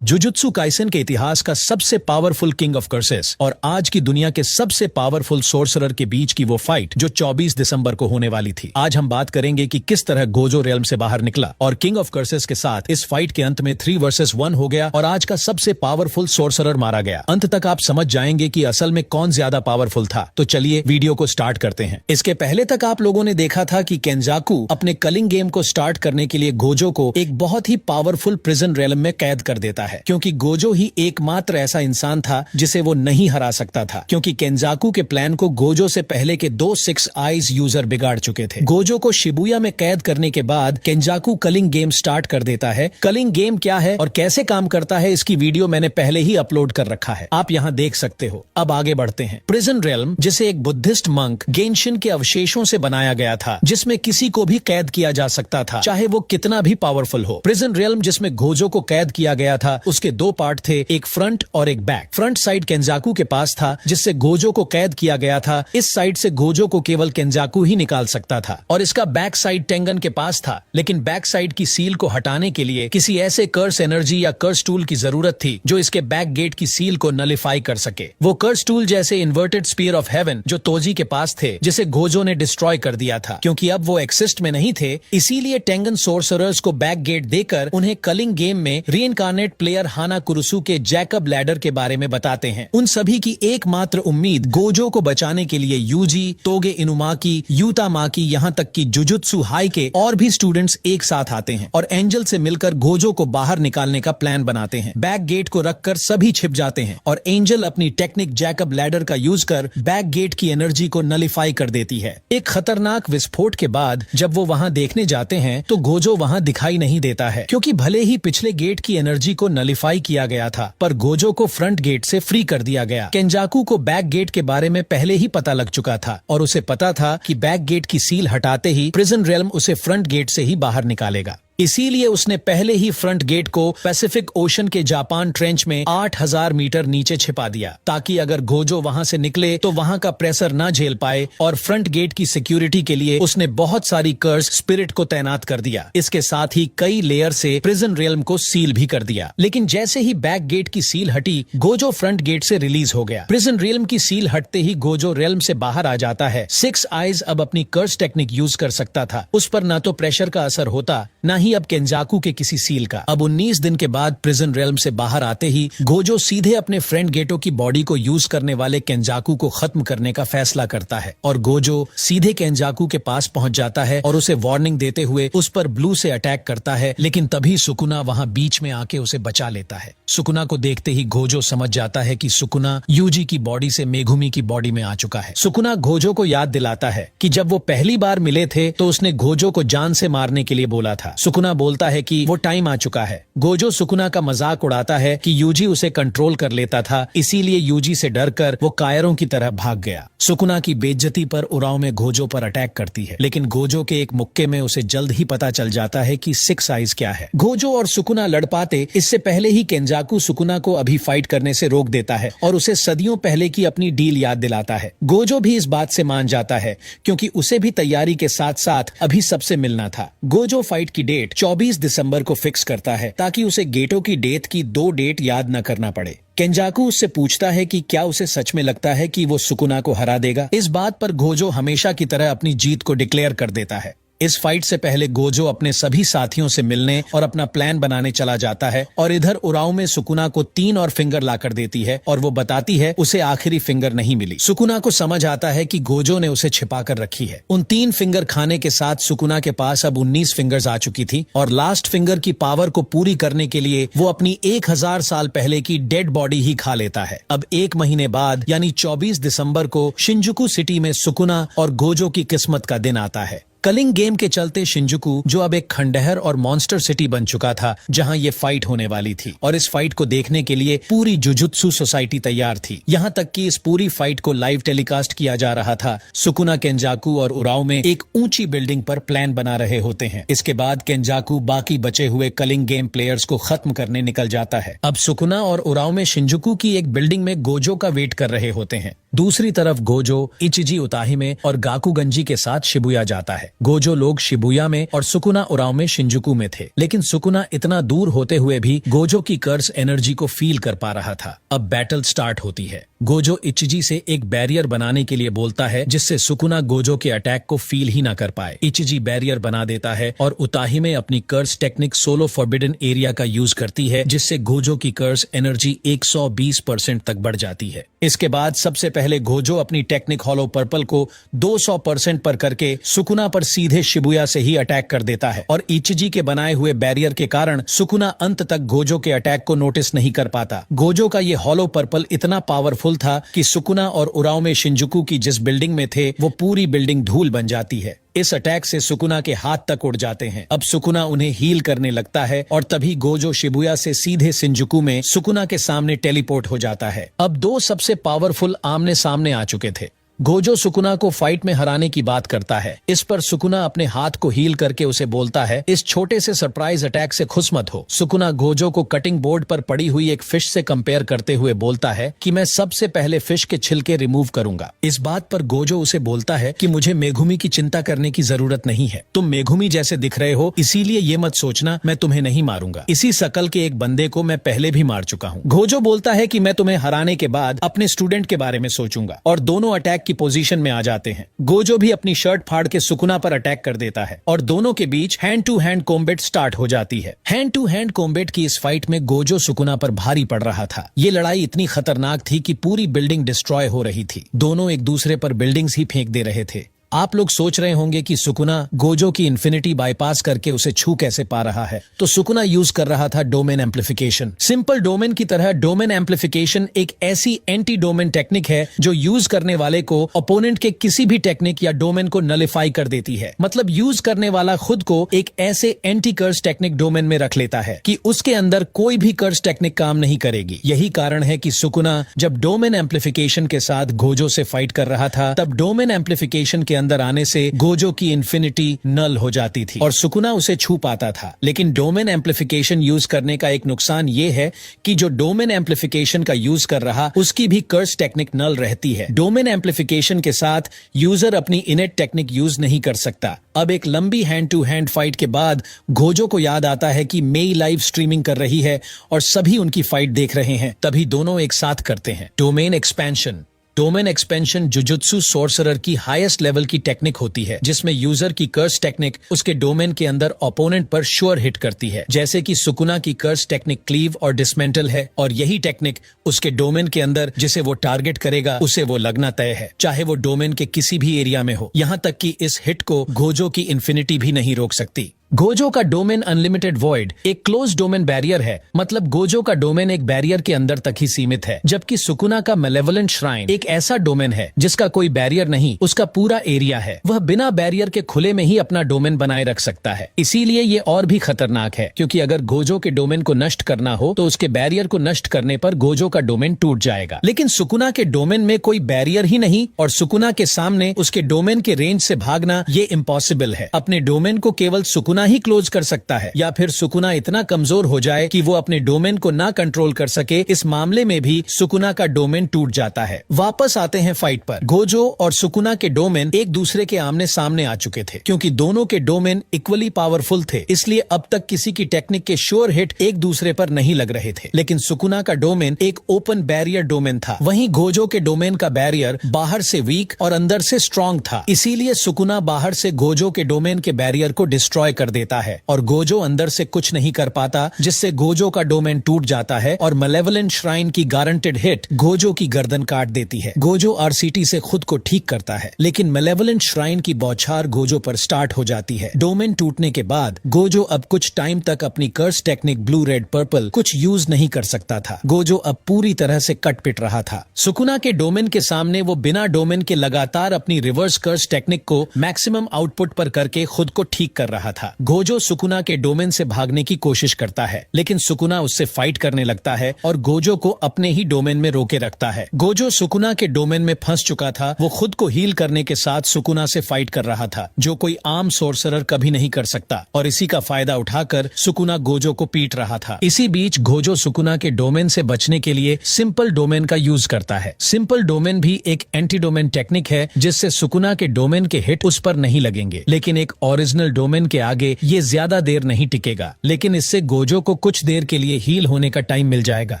Jujutsu Kaisen के इतिहास का सबसे पावरफुल किंग ऑफ कर्सेस और आज की दुनिया के सबसे पावरफुल सोर्सरर के बीच की वो फाइट जो 24 दिसंबर को होने वाली थी। आज हम बात करेंगे कि किस तरह गोजो रेल्म से बाहर निकला और किंग ऑफ कर्सेस के साथ इस फाइट के अंत में 3 वर्सेस 1 हो गया और आज का सबसे पावरफुल सोर्सरर मारा गया। अंत तक आप समझ जाएंगे कि असल में कौन ज्यादा पावरफुल था। तो चलिए वीडियो को स्टार्ट करते हैं। इसके पहले तक आप लोगों ने देखा था कि केंजाकू अपने कलिंग गेम को स्टार्ट करने के लिए गोजो को एक बहुत ही पावरफुल प्रिजन रेल्म में कैद कर देता है, क्योंकि गोजो ही एकमात्र ऐसा इंसान था जिसे वो नहीं हरा सकता था, क्योंकि केंजाकू के प्लान को गोजो से पहले के 2 6 आइज यूजर बिगाड़ चुके थे। गोजो को शिबुया में कैद करने के बाद केंजाकू कलिंग गेम स्टार्ट कर देता है। कलिंग गेम क्या है और कैसे काम करता है इसकी वीडियो मैंने पहले ही अपलोड कर रखा है, आप यहाँ देख सकते हो। अब आगे बढ़ते हैं। प्रिजन रेल्म जिसे एक बुद्धिस्ट मंक गेंशिन के अवशेषों से बनाया गया था, जिसमें किसी को भी कैद किया जा सकता था, चाहे वो कितना भी पावरफुल हो। प्रिजन रेल्म जिसमें गोजो को कैद किया गया था, उसके 2 पार्ट थे, एक फ्रंट और एक बैक। फ्रंट साइड केंजाकू के पास था जिससे गोजो को कैद किया गया था। इस साइड से गोजो को केवल केंजाकू ही निकाल सकता था और इसका बैक साइड टेंगन के पास था, लेकिन बैक साइड की सील को हटाने के लिए किसी ऐसे कर्स एनर्जी या कर्स टूल की जरूरत थी जो इसके बैक गेट की सील को नलिफाई कर सके। वो कर्स टूल जैसे इन्वर्टेड स्पीयर ऑफ हेवन जो तोजी के पास थे, जिसे गोजो ने डिस्ट्रॉय कर दिया था। क्योंकि अब वो एक्सिस्ट में नहीं थे, इसीलिए टेंगन सोर्सरर्स को बैक गेट देकर उन्हें कलिंग गेम में रीइंकार्नेट प्लेयर हाना कुरुसु के जैकब लैडर के बारे में बताते हैं। उन सभी की एकमात्र उम्मीद गोजो को बचाने के लिए यूजी, तोगे इनुमाकी, यूता माकी, यहाँ तक कि जुजुत्सु हाई के और भी स्टूडेंट्स एक साथ आते हैं और एंजल से मिलकर गोजो को बाहर निकालने का प्लान बनाते हैं। बैक गेट को रखकर सभी छिप जाते हैं और एंजल अपनी टेक्निक जैकब लैडर का यूज कर बैक गेट की एनर्जी को नलिफाई कर देती है। एक खतरनाक विस्फोट के बाद जब वो वहाँ देखने जाते हैं तो गोजो वहाँ दिखाई नहीं देता है, क्योंकि भले ही पिछले गेट की एनर्जी को नलिफाई किया गया था, पर गोजो को फ्रंट गेट से फ्री कर दिया गया। केंजाकू को बैक गेट के बारे में पहले ही पता लग चुका था और उसे पता था कि बैक गेट की सील हटाते ही प्रिजन रेल्म उसे फ्रंट गेट से ही बाहर निकालेगा। इसीलिए उसने पहले ही फ्रंट गेट को पैसिफिक ओशन के जापान ट्रेंच में 8000 मीटर नीचे छिपा दिया, ताकि अगर गोजो वहां से निकले तो वहां का प्रेशर न झेल पाए। और फ्रंट गेट की सिक्योरिटी के लिए उसने बहुत सारी कर्स स्पिरिट को तैनात कर दिया। इसके साथ ही कई लेयर से प्रिजन रेल्म को सील भी कर दिया। लेकिन जैसे ही बैक गेट की सील हटी, गोजो फ्रंट गेट से रिलीज हो गया। प्रिजन रेल्म की सील हटते ही गोजो रेल्म से बाहर आ जाता है। 6 आइज अब अपनी कर्स टेक्निक यूज कर सकता था। उस पर न तो प्रेशर का असर होता, न ही अब केंजाकू के किसी सील का। अब 19 दिन के बाद प्रिजन रेल्म से बाहर आते ही गोजो सीधे अपने फ्रंट गेटों की बॉडी को यूज करने वाले केंजाकू को खत्म करने का फैसला करता है और गोजो सीधे केंजाकू के पास पहुंच जाता है और उसे वार्निंग देते हुए उस पर ब्लू से अटैक करता है। लेकिन तभी सुकुना वहां बीच में आके उसे बचा लेता है। सुकुना को देखते ही गोजो समझ जाता है कि सुकुना यूजी की बॉडी से मेगुमी की बॉडी में आ चुका है। सुकुना गोजो को याद दिलाता है कि जब वो पहली बार मिले थे तो उसने गोजो को जान से मारने के लिए बोला था। सुकुना बोलता है कि वो टाइम आ चुका है। गोजो सुकुना का मजाक उड़ाता है कि यूजी उसे कंट्रोल कर लेता था, इसीलिए यूजी से डरकर वो कायरों की तरह भाग गया। सुकुना की बेइज्जती पर उराव में गोजो पर अटैक करती है, लेकिन गोजो के एक मुक्के में उसे जल्द ही पता चल जाता है कि 6 आइज क्या है। गोजो और सुकुना लड़ पाते इससे पहले ही केंजाकू सुकुना को अभी फाइट करने से रोक देता है और उसे सदियों पहले की अपनी डील याद दिलाता है। गोजो भी इस बात से मान जाता है, क्योंकि उसे भी तैयारी के साथ साथ अभी सबसे मिलना था। गोजो फाइट की डेट 24 दिसंबर को फिक्स करता है, ताकि उसे गेटो की डेथ की 2 डेट याद न करना पड़े। केंजाकू उससे पूछता है कि क्या उसे सच में लगता है कि वो सुकुना को हरा देगा। इस बात पर गोजो हमेशा की तरह अपनी जीत को डिक्लेयर कर देता है। इस फाइट से पहले गोजो अपने सभी साथियों से मिलने और अपना प्लान बनाने चला जाता है और इधर उराव में सुकुना को 3 और फिंगर लाकर देती है और वो बताती है उसे आखिरी फिंगर नहीं मिली। सुकुना को समझ आता है कि गोजो ने उसे छिपा कर रखी है। उन 3 फिंगर खाने के साथ सुकुना के पास अब 19 फिंगर्स आ चुकी थी और लास्ट फिंगर की पावर को पूरी करने के लिए वो अपनी 1000 साल पहले की डेड बॉडी ही खा लेता है। अब 1 महीने बाद यानी 24 दिसंबर को शिंजुकू सिटी में सुकुना और गोजो की किस्मत का दिन आता है। कलिंग गेम के चलते शिंजुकू, जो अब एक खंडहर और मॉन्स्टर सिटी बन चुका था, जहां ये फाइट होने वाली थी, और इस फाइट को देखने के लिए पूरी जुजुत्सु सोसाइटी तैयार थी। यहां तक कि इस पूरी फाइट को लाइव टेलीकास्ट किया जा रहा था। सुकुना, केंजाकू और उराव में एक ऊंची बिल्डिंग पर प्लान बना रहे होते हैं। इसके बाद केंजाकू बाकी बचे हुए कलिंग गेम प्लेयर्स को खत्म करने निकल जाता है। अब सुकुना और उराव में शिंजुकू की एक बिल्डिंग में गोजो का वेट कर रहे होते हैं। दूसरी तरफ गोजो इचिजी उताही में और गाकुगंजी के साथ शिबुया जाता है। गोजो लोग शिबुया में और सुकुना उराव में शिंजुकू में थे, लेकिन सुकुना इतना दूर होते हुए भी गोजो की कर्स एनर्जी को फील कर पा रहा था। अब बैटल स्टार्ट होती है। गोजो इचिजी से एक बैरियर बनाने के लिए बोलता है, जिससे सुकुना गोजो के अटैक को फील ही ना कर पाए। इचिजी बैरियर बना देता है और उताही में अपनी curse technique solo forbidden area का यूज करती है, जिससे गोजो की कर्स एनर्जी 120% तक बढ़ जाती है। इसके बाद सबसे पहले गोजो अपनी टेक्निक हॉलो पर्पल को 200% पर करके सुकुना पर सीधे शिबुया से ही अटैक कर देता है और इचिजी के बनाए हुए बैरियर के कारण सुकुना अंत तक गोजो के अटैक को नोटिस नहीं कर पाता। गोजो का ये हॉलो पर्पल इतना पावरफुल था कि सुकुना और उराव में शिंजुकू की जिस बिल्डिंग में थे वो पूरी बिल्डिंग धूल बन जाती है। इस अटैक से सुकुना के हाथ तक उड़ जाते हैं। अब सुकुना उन्हें हील करने लगता है और तभी गोजो शिबुया से सीधे शिंजुकू में सुकुना के सामने टेलीपोर्ट हो जाता है। अब दो सबसे पावरफुल आमने सामने आ चुके थे। गोजो सुकुना को फाइट में हराने की बात करता है। इस पर सुकुना अपने हाथ को हील करके उसे बोलता है, इस छोटे से सरप्राइज अटैक से खुश मत हो। सुकुना गोजो को कटिंग बोर्ड पर पड़ी हुई एक फिश से कंपेयर करते हुए बोलता है कि मैं सबसे पहले फिश के छिलके रिमूव करूंगा। इस बात पर गोजो उसे बोलता है कि मुझे मेघुमी की चिंता करने की जरूरत नहीं है, तुम मेघुमी जैसे दिख रहे हो, इसीलिए ये मत सोचना मैं तुम्हें नहीं मारूंगा। इसी शकल के एक बंदे को मैं पहले भी मार चुका हूँ। गोजो बोलता है कि मैं तुम्हें हराने के बाद अपने स्टूडेंट के बारे में सोचूंगा और दोनों अटैक की पोजीशन में आ जाते हैं। गोजो भी अपनी शर्ट फाड़ के सुकुना पर अटैक कर देता है और दोनों के बीच hand to hand combat start हो जाती है। हैंड टू हैंड कॉम्बैट की इस फाइट में गोजो सुकुना पर भारी पड़ रहा था। ये लड़ाई इतनी खतरनाक थी कि पूरी बिल्डिंग डिस्ट्रॉय हो रही थी। दोनों एक दूसरे पर बिल्डिंग्स ही फेंक दे रहे थे। आप लोग सोच रहे होंगे कि सुकुना गोजो की इन्फिनिटी बाईपास करके उसे छू कैसे पा रहा है, तो सुकुना यूज कर रहा था डोमेन एम्प्लीफिकेशन। सिंपल डोमेन की तरह डोमेन एम्प्लीफिकेशन एक ऐसी एंटी डोमेन टेक्निक है जो यूज करने वाले को ओपोनेंट के किसी भी टेक्निक या डोमेन को नलिफाई कर देती है। मतलब यूज करने वाला खुद को एक ऐसे एंटी कर्स टेक्निक डोमेन में रख लेता है कि उसके अंदर कोई भी कर्स टेक्निक काम नहीं करेगी। यही कारण है कि सुकुना जब डोमेन एम्प्लीफिकेशन के साथ गोजो से फाइट कर रहा था, तब डोमेन एम्प्लीफिकेशन के अंदर आने से गोजो की इन्फिनिटी नल हो जाती थी और सुकुना उसे छू पाता था। लेकिन डोमेन एम्प्लीफिकेशन यूज करने का एक नुकसान ये है कि जो डोमेन एम्प्लीफिकेशन का यूज कर रहा उसकी भी कर्स टेक्निक नल रहती है। डोमेन एम्प्लीफिकेशन के साथ यूजर अपनी इनेट टेक्निक यूज नहीं कर सकता। अब एक लंबी हैंड टू हैंड फाइट के बाद गोजो को याद आता है कि मेई लाइव स्ट्रीमिंग कर रही है और सभी उनकी फाइट देख रहे हैं। तभी दोनों एक साथ करते हैं domain expansion. Domain expansion jujutsu sorcerer की हाईएस्ट लेवल की टेक्निक होती है, जिसमें यूजर की कर्स टेक्निक उसके डोमेन के अंदर ओपोनेंट पर श्योर हिट करती है। जैसे कि सुकुना की कर्स टेक्निक क्लीव और डिसमेंटल है और यही टेक्निक उसके डोमेन के अंदर जिसे वो टारगेट करेगा उसे वो लगना तय है, चाहे वो डोमेन के किसी भी एरिया में हो। यहाँ तक कि इस हिट को गोजो की इन्फिनिटी भी नहीं रोक सकती। गोजो का डोमेन अनलिमिटेड वॉइड एक क्लोज डोमेन बैरियर है, मतलब गोजो का डोमेन एक बैरियर के अंदर तक ही सीमित है, जबकि सुकुना का मेलेवलेंट श्राइन एक ऐसा डोमेन है जिसका कोई बैरियर नहीं, उसका पूरा एरिया है। वह बिना बैरियर के खुले में ही अपना डोमेन बनाए रख सकता है। इसीलिए ये और भी खतरनाक है, क्योंकि अगर गोजो के डोमेन को नष्ट करना हो तो उसके बैरियर को नष्ट करने पर गोजो का डोमेन टूट जाएगा। लेकिन सुकुना के डोमेन में कोई बैरियर ही नहीं और सुकुना के सामने उसके डोमेन के रेंज से भागना ये इम्पॉसिबल है। अपने डोमेन को केवल सुकुना ही क्लोज कर सकता है, या फिर सुकुना इतना कमजोर हो जाए कि वो अपने डोमेन को ना कंट्रोल कर सके। इस मामले में भी सुकुना का डोमेन टूट जाता है। वापस आते हैं फाइट पर। गोजो और सुकुना के डोमेन एक दूसरे के आमने सामने आ चुके थे। क्योंकि दोनों के डोमेन इक्वली पावरफुल थे, इसलिए अब तक किसी की टेक्निक के श्योर हिट एक दूसरे पर नहीं लग रहे थे। लेकिन सुकुना का डोमेन एक ओपन बैरियर डोमेन था, वहीं गोजो के डोमेन का बैरियर बाहर से वीक और अंदर से स्ट्रॉन्ग था। इसीलिए सुकुना बाहर से गोजो के डोमेन के बैरियर को डिस्ट्रॉय कर देता है और गोजो अंदर से कुछ नहीं कर पाता, जिससे गोजो का डोमेन टूट जाता है और मेलेवलेंट श्राइन की गारंटेड हिट गोजो की गर्दन काट देती है। गोजो आरसीटी से खुद को ठीक करता है, लेकिन मेलेवलेंट श्राइन की बौछार गोजो पर स्टार्ट हो जाती है। डोमेन टूटने के बाद गोजो अब कुछ टाइम तक अपनी curse technique blue red purple कुछ यूज नहीं कर सकता था। गोजो अब पूरी तरह से कट पिट रहा था। सुकुना के डोमेन के सामने वो बिना डोमेन के लगातार अपनी रिवर्स कर्स टेक्निक को मैक्सिमम आउटपुट पर करके खुद को ठीक कर रहा था। गोजो सुकुना के डोमेन से भागने की कोशिश करता है, लेकिन सुकुना उससे फाइट करने लगता है और गोजो को अपने ही डोमेन में रोके रखता है। गोजो सुकुना के डोमेन में फंस चुका था। वो खुद को हील करने के साथ सुकुना से फाइट कर रहा था, जो कोई आम सोर्सरर कभी नहीं कर सकता, और इसी का फायदा उठाकर सुकुना गोजो को पीट रहा था। इसी बीच गोजो सुकुना के डोमेन से बचने के लिए सिंपल डोमेन का यूज करता है। सिंपल डोमेन भी एक एंटी डोमेन टेक्निक है, जिससे सुकुना के डोमेन के हिट उस पर नहीं लगेंगे, लेकिन एक ओरिजिनल डोमेन के आगे ये ज्यादा देर नहीं टिकेगा। लेकिन इससे गोजो को कुछ देर के लिए हील होने का टाइम मिल जाएगा।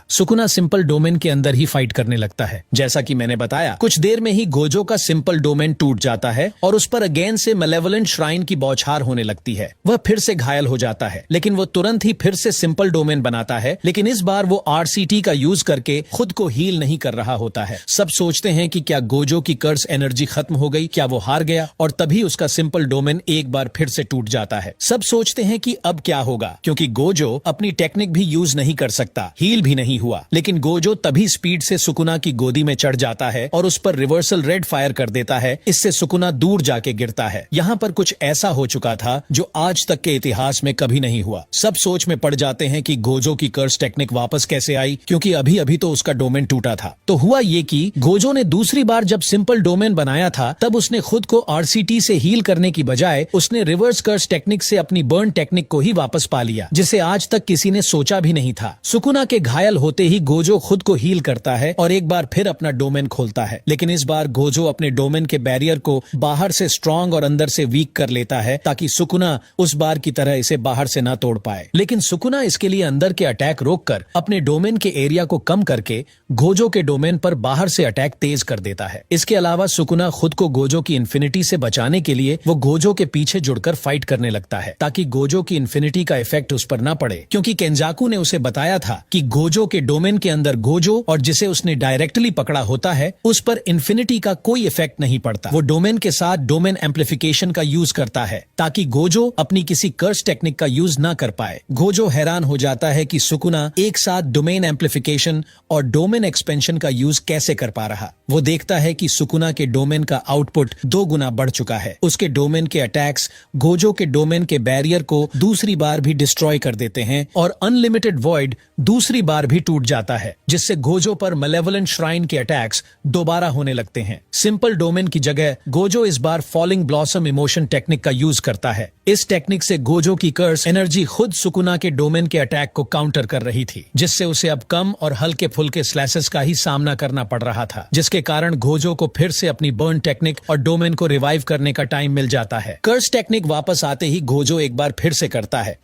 सुकुना सिंपल डोमेन के अंदर ही फाइट करने लगता है। जैसा कि मैंने बताया, कुछ देर में ही गोजो का सिंपल डोमेन टूट जाता है और उस पर अगेन से मैलेवोलेंट श्राइन की बौछार होने लगती है। वह फिर से घायल हो जाता है, लेकिन वो तुरंत ही फिर से सिंपल डोमेन बनाता है, लेकिन इस बार वो आरसीटी का यूज करके खुद को हील नहीं कर रहा होता है। सब सोचते हैं कि क्या गोजो की कर्स एनर्जी खत्म हो गई, क्या वो हार गया, और तभी उसका सिंपल डोमेन एक बार फिर से टूट जाता है। सब सोचते हैं कि अब क्या होगा, क्योंकि गोजो अपनी टेक्निक भी यूज नहीं कर सकता, हील भी नहीं हुआ। लेकिन गोजो तभी स्पीड से सुकुना की गोदी में चढ़ जाता है और उस पर रिवर्सल रेड फायर कर देता है। इससे सुकुना दूर जाके गिरता है। यहाँ पर कुछ ऐसा हो चुका था जो आज तक के इतिहास में कभी नहीं हुआ। सब सोच में पड़ जाते हैं कि गोजो की कर्स टेक्निक वापस कैसे आई, क्योंकि अभी अभी तो उसका डोमेन टूटा था। तो हुआ ये कि गोजो ने दूसरी बार जब सिंपल डोमेन बनाया था, तब उसने खुद को आरसीटी से हील करने की बजाय उसने रिवर्स कर्स टेक्निक से अपनी बर्न टेक्निक को ही वापस पा लिया, जिसे आज तक किसी ने सोचा भी नहीं था। सुकुना के घायल होते ही गोजो खुद को हील करता है और एक बार फिर अपना डोमेन खोलता है, लेकिन इस बार गोजो अपने डोमेन के बैरियर को बाहर से स्ट्रांग और अंदर से वीक कर लेता है, ताकि सुकुना उस बार की तरह इसे बाहर से ना तोड़ पाए। लेकिन सुकुना इसके लिए अंदर के अटैक रोककर अपने डोमेन के एरिया को कम करके गोजो के डोमेन पर बाहर से अटैक तेज कर देता है। इसके अलावा सुकुना खुद को गोजो की इन्फिनिटी से बचाने के लिए वो गोजो के पीछे जुड़कर फाइट करने लगता है, ताकि गोजो की इन्फिनिटी का इफेक्ट उस पर ना पड़े, क्योंकि केंजाकू ने उसे बताया था कि गोजो के डोमेन के अंदर गोजो और जिसे उसने डायरेक्टली पकड़ा होता है, उस पर इन्फिनिटी का कोई इफेक्ट नहीं पड़ता। वो डोमेन के साथ डोमेन एम्प्लीफिकेशन का यूज करता है, ताकि गोजो अपनी किसी कर्स टेक्निक का यूज ना कर पाए। गोजो हैरान हो जाता है कि सुकुना एक साथ डोमेन एम्प्लीफिकेशन और डोमेन एक्सपेंशन का यूज कैसे कर पा रहा। वो देखता है कि सुकुना के डोमेन का आउटपुट 2 गुना बढ़ चुका है। उसके डोमेन के अटैक्स गोजो के डोमेन के बैरियर को दूसरी बार भी डिस्ट्रॉय कर देते हैं और अनलिमिटेड वॉइड दूसरी बार भी टूट जाता है, जिससे गोजो पर मैलेवोलेंट श्राइन के अटैक्स दोबारा होने लगते हैं। सिंपल डोमेन की जगह गोजो इस बार फॉलिंग ब्लॉसम इमोशन टेक्निक का यूज करता है। इस टेक्निक से गोजो की कर्स एनर्जी खुद सुकुना के डोमेन के अटैक को काउंटर कर रही थी, जिससे उसे अब कम और हल्के फुल्के स्लैसेस का ही सामना करना पड़ रहा था, जिसके कारण गोजो को फिर से अपनी बर्न टेक्निक और डोमेन को रिवाइव करने का टाइम मिल जाता है। कर्स टेक्निक वापस आते ही गोजो एक बार फिर से करता है,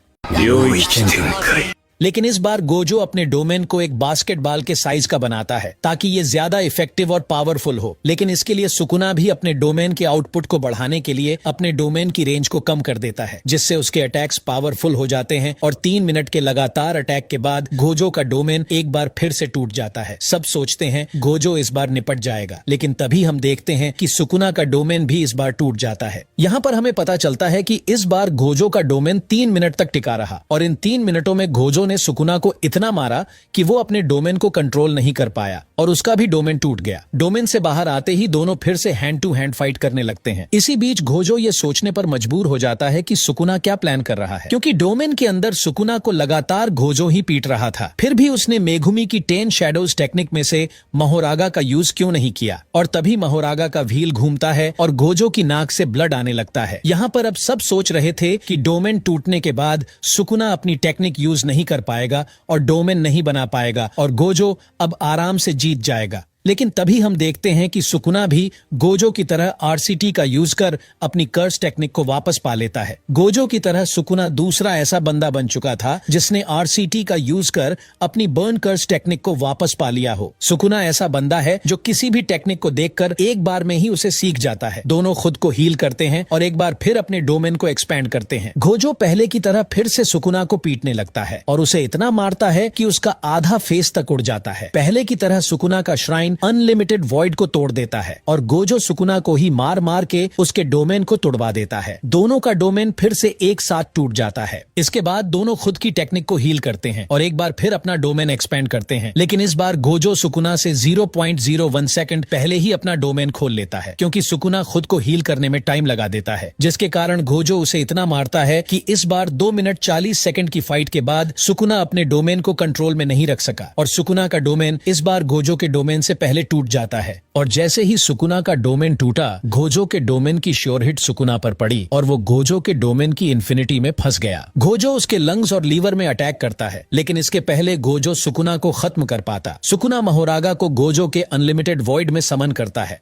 लेकिन इस बार गोजो अपने डोमेन को एक बास्केटबॉल के साइज का बनाता है, ताकि ये ज्यादा इफेक्टिव और पावरफुल हो। लेकिन इसके लिए सुकुना भी अपने डोमेन के आउटपुट को बढ़ाने के लिए अपने डोमेन की रेंज को कम कर देता है, जिससे उसके अटैक्स पावरफुल हो जाते हैं और 3 मिनट के लगातार अटैक के बाद गोजो का डोमेन एक बार फिर से टूट जाता है। सब सोचते हैं गोजो इस बार निपट जाएगा, लेकिन तभी हम देखते हैं कि सुकुना का डोमेन भी इस बार टूट जाता है। यहाँ पर हमें पता चलता है कि इस बार गोजो का डोमेन 3 मिनट तक टिका रहा, और इन 3 मिनटों में गोजो ने सुकुना को इतना मारा कि वो अपने डोमेन को कंट्रोल नहीं कर पाया और उसका भी डोमेन टूट गया। डोमेन से बाहर आते ही दोनों फिर से हैंड टू हैंड फाइट करने लगते हैं। इसी बीच गोजो ये सोचने पर मजबूर हो जाता है कि सुकुना क्या प्लान कर रहा है, क्योंकि डोमेन के अंदर सुकुना को लगातार गोजो ही पीट रहा था। फिर भी उसने मेगुमी की 10 शैडोज टेक्निक में से महोरागा का यूज क्यों नहीं किया, और तभी महोरागा का व्हील घूमता है और गोजो की नाक से ब्लड आने लगता है। यहाँ पर अब सब सोच रहे थे कि डोमेन टूटने के बाद सुकुना अपनी टेक्निक यूज नहीं कर पाएगा और डोमेन नहीं बना पाएगा और गोजो अब आराम से जीत जाएगा। लेकिन तभी हम देखते हैं कि सुकुना भी गोजो की तरह आरसीटी का यूज कर अपनी कर्स टेक्निक को वापस पा लेता है। गोजो की तरह सुकुना दूसरा ऐसा बंदा बन चुका था जिसने आरसीटी का यूज कर अपनी बर्न कर्स टेक्निक को वापस पा लिया हो। सुकुना ऐसा बंदा है जो किसी भी टेक्निक को देखकर एक बार में ही उसे सीख जाता है। दोनों खुद को हील करते हैं और एक बार फिर अपने डोमेन को एक्सपैंड करते हैं। गोजो पहले की तरह फिर से सुकुना को पीटने लगता है और उसे इतना मारता है कि उसका आधा फेस तक उड़ जाता है। पहले की तरह सुकुना का श्राइन लाइन अनलिमिटेड वॉइड को तोड़ देता है और गोजो सुकुना को ही मार मार के उसके डोमेन को तोड़वा देता है। दोनों का डोमेन फिर से एक साथ टूट जाता है। इसके बाद दोनों खुद की टेक्निक को हील करते हैं और एक बार फिर अपना डोमेन एक्सपेंड करते हैं, लेकिन इस बार गोजो सुकुना से 0.01 सेकंड पहले ही अपना डोमेन खोल लेता है, क्योंकि सुकुना खुद को हील करने में टाइम लगा देता है, जिसके कारण गोजो उसे इतना मारता है कि इस बार 2 मिनट 40 सेकंड की फाइट के बाद सुकुना अपने डोमेन को कंट्रोल में नहीं रख सका और सुकुना का डोमेन इस बार गोजो के डोमेन से पहले टूट जाता है। और जैसे ही सुकुना का डोमेन टूटा, गोजो के डोमेन की श्योर हिट सुकुना पर पड़ी और वो गोजो के डोमेन की इन्फिनिटी में फंस गया। गोजो उसके लंग्स और लीवर में अटैक करता है, लेकिन इसके पहले गोजो सुकुना को खत्म कर पाता। सुकुना महोरागा को गोजो के अनलिमिटेड वॉइड में समन करता है।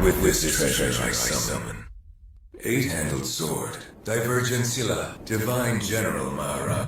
With this treasure I summon 8-handled sword, Divergencilla, Divine General Maharaga.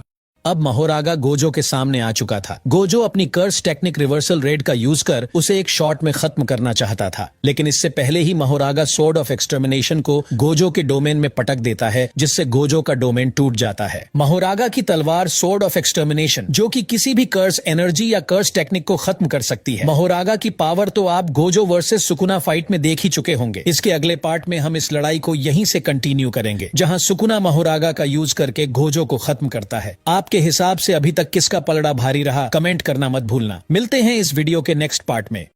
अब महोरागा गोजो के सामने आ चुका था। गोजो अपनी कर्स टेक्निक रिवर्सल रेड का यूज कर उसे एक शॉट में खत्म करना चाहता था, लेकिन इससे पहले ही महोरागा सोर्ड ऑफ एक्सटर्मिनेशन को गोजो के डोमेन में पटक देता है, जिससे गोजो का डोमेन टूट जाता है। महोरागा की तलवार सोर्ड ऑफ एक्सटर्मिनेशन, जो कि किसी भी कर्स एनर्जी या कर्स टेक्निक को खत्म कर सकती है। महोरागा की पावर तो आप गोजो वर्सेस सुकुना फाइट में देख ही चुके होंगे। इसके अगले पार्ट में हम इस लड़ाई को यहीं से कंटिन्यू करेंगे, जहां सुकुना महोरागा का यूज करके गोजो को खत्म करता है। आपके हिसाब से अभी तक किसका पलड़ा भारी रहा, कमेंट करना मत भूलना। मिलते हैं इस वीडियो के नेक्स्ट पार्ट में।